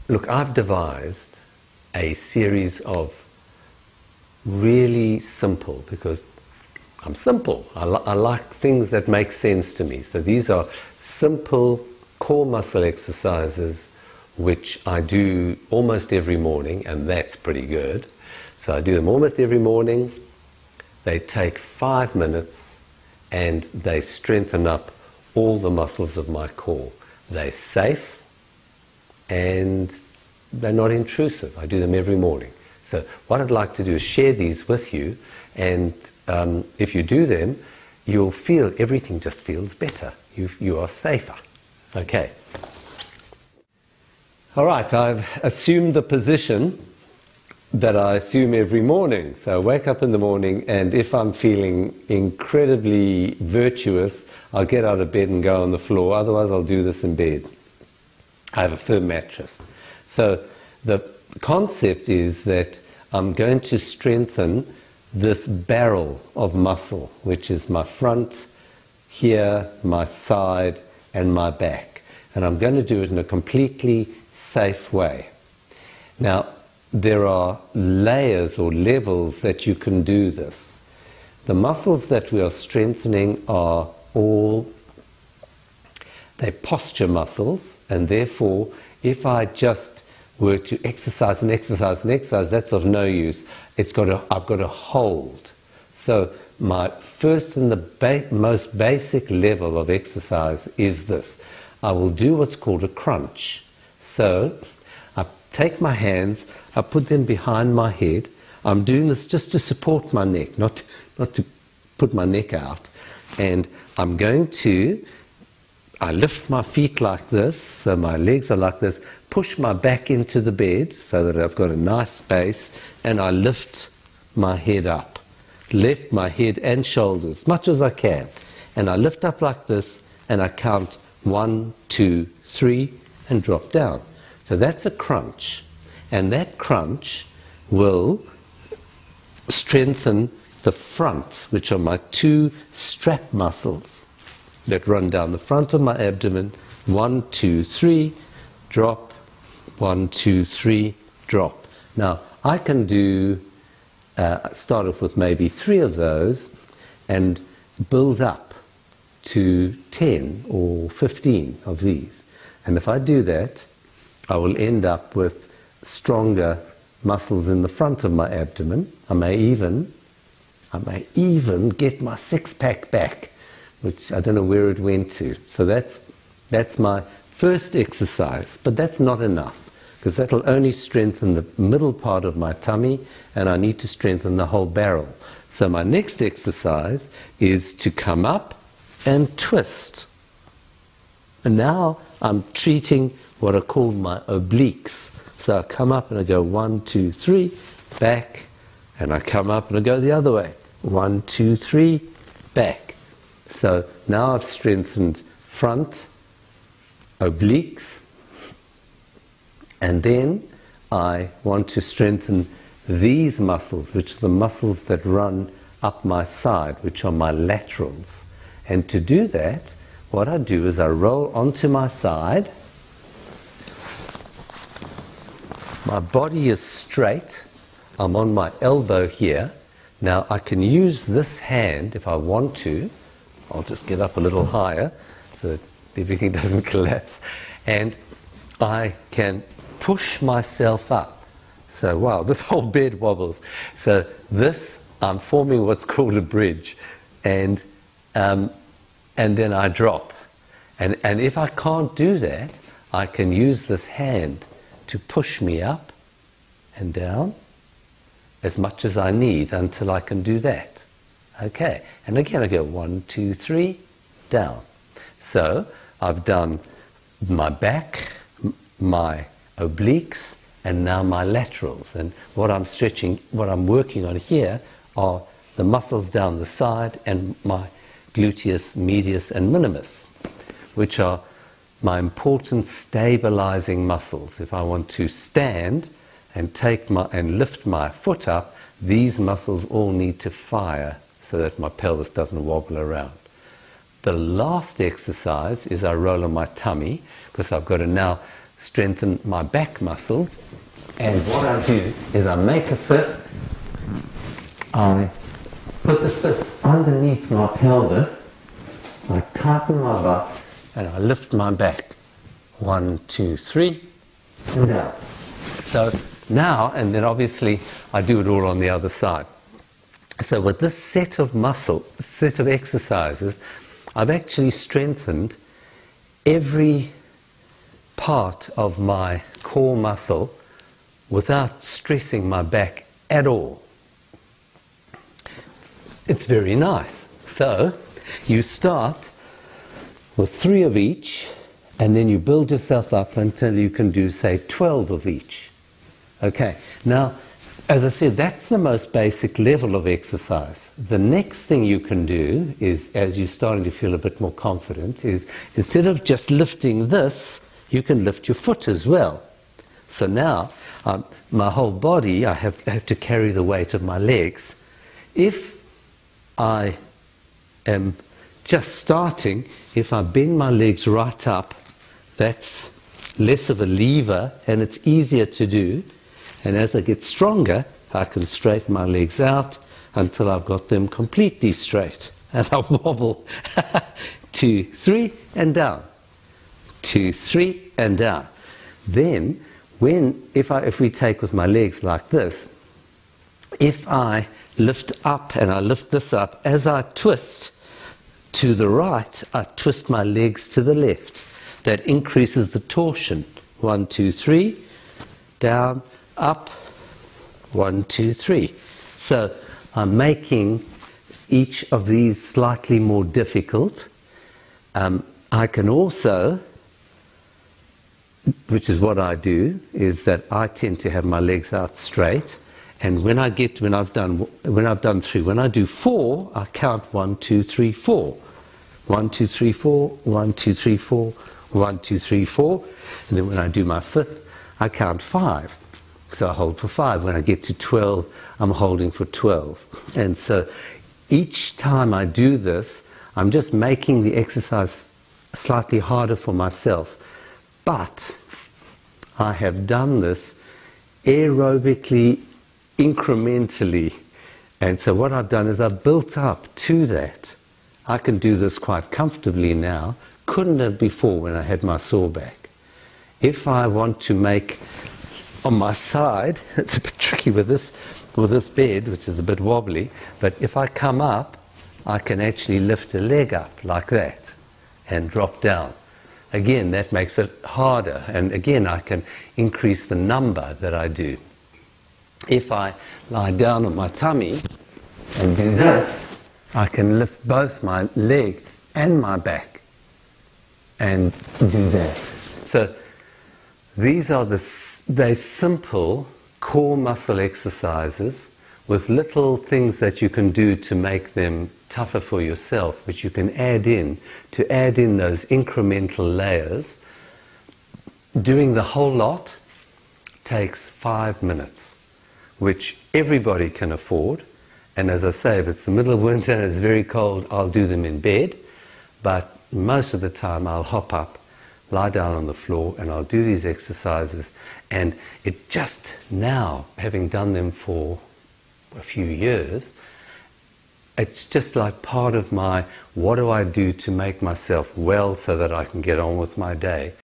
Look, I've devised a series of really simple, because I'm simple. I like things that make sense to me. So these are simple core muscle exercises which I do almost every morning, and that's pretty good. So I do them almost every morning. They take 5 minutes and they strengthen up all the muscles of my core. They're safe and they're not intrusive. I do them every morning. So what I'd like to do is share these with you, and if you do them, you'll feel everything just feels better. You are safer. Okay. All right, I've assumed the position that I assume every morning. So I wake up in the morning, and if I'm feeling incredibly virtuous, I'll get out of bed and go on the floor. Otherwise, I'll do this in bed. I have a firm mattress. So the concept is that I'm going to strengthen this barrel of muscle, which is my front, here, my side, and my back. And I'm going to do it in a completely safe way. Now, there are layers or levels that you can do this. The muscles that we are strengthening are all, they're posture muscles, and therefore, if I just were to exercise and exercise and exercise, that's of no use. I've got to hold. So my first and the most basic level of exercise is this. I will do what's called a crunch. So I take my hands, I put them behind my head. I'm doing this just to support my neck, not to put my neck out. And I'm going to, I lift my feet like this, so my legs are like this, push my back into the bed so that I've got a nice space, and I lift my head up. Lift my head and shoulders as much as I can. And I lift up like this, and I count 1, 2, 3, and drop down. So that's a crunch. And that crunch will strengthen the front, which are my 2 strap muscles that run down the front of my abdomen. 1, 2, 3, drop. 1, 2, 3, drop. Now, I can do, start off with maybe 3 of those and build up to 10 or 15 of these. And if I do that, I will end up with stronger muscles in the front of my abdomen. I may even get my 6-pack back, which I don't know where it went to. So that's my first exercise, but that's not enough, because that'll only strengthen the middle part of my tummy, and I need to strengthen the whole barrel. So my next exercise is to come up and twist. And now I'm treating what are called my obliques. So I come up and I go 1, 2, 3, back, and I come up and I go the other way. 1, 2, 3, back. So now I've strengthened front, obliques, and then I want to strengthen these muscles, which are the muscles that run up my side, which are my laterals. And to do that, what I do is I roll onto my side. My body is straight. I'm on my elbow here. Now I can use this hand if I want to. I'll just get up a little higher so that everything doesn't collapse. And I can push myself up. So, wow, this whole bed wobbles. So this, I'm forming what's called a bridge. And then I drop. And if I can't do that, I can use this hand to push me up and down as much as I need until I can do that. Okay, and again I go 1, 2, 3, down. So I've done my back, my obliques, and now my laterals. And what I'm stretching, what I'm working on here are the muscles down the side and my gluteus medius and minimus, which are my important stabilizing muscles. If I want to stand and lift my foot up, these muscles all need to fire so that my pelvis doesn't wobble around. The last exercise is I roll on my tummy, because I've got to now strengthen my back muscles. And what I do is I make a fist, I put the fist underneath my pelvis, I tighten my butt, and I lift my back. 1, 2, 3, and down. So now, and then obviously I do it all on the other side. So with this set of exercises, I've actually strengthened every part of my core muscle without stressing my back at all. It's very nice. So you start with 3 of each, and then you build yourself up until you can do, say, 12 of each. Okay, now, as I said, that's the most basic level of exercise. The next thing you can do is, as you're starting to feel a bit more confident, is instead of just lifting this, you can lift your foot as well. So now, my whole body, I have to carry the weight of my legs. If I am just starting, if I bend my legs right up, that's less of a lever and it's easier to do. And as I get stronger, I can straighten my legs out until I've got them completely straight. And I'll wobble 2, 3, and down. 2, 3, and down. Then, if we take with my legs like this, if I lift up and I lift this up, as I twist to the right, I twist my legs to the left. That increases the torsion. 1, 2, 3, down, up, 1, 2, 3. So I'm making each of these slightly more difficult. I can also, which is what I do, is that I tend to have my legs out straight. And when I've done 3, when I do 4, I count 1, 2, 3, 4. 1, 2, 3, 4, 1, 2, 3, 4, 1, 2, 3, 4. And then when I do my 5th, I count 5. So I hold for 5. When I get to 12, I'm holding for 12. And so each time I do this, I'm just making the exercise slightly harder for myself. But I have done this aerobically, incrementally. And so what I've done is I've built up to that. I can do this quite comfortably now. Couldn't have before when I had my sore back. If I want to make on my side, it's a bit tricky with this bed, which is a bit wobbly, but if I come up, I can actually lift a leg up like that and drop down. Again, that makes it harder, and again, I can increase the number that I do. If I lie down on my tummy and do this, I can lift both my leg and my back and do that. So these are they're simple core muscle exercises with little things that you can do to make them tougher for yourself, which you can add in those incremental layers. Doing the whole lot takes 5 minutes, which everybody can afford. And as I say, if it's the middle of winter and it's very cold, I'll do them in bed. But most of the time I'll hop up, lie down on the floor, and I'll do these exercises. And it just now, having done them for a few years, it's just like part of my, what do I do to make myself well so that I can get on with my day?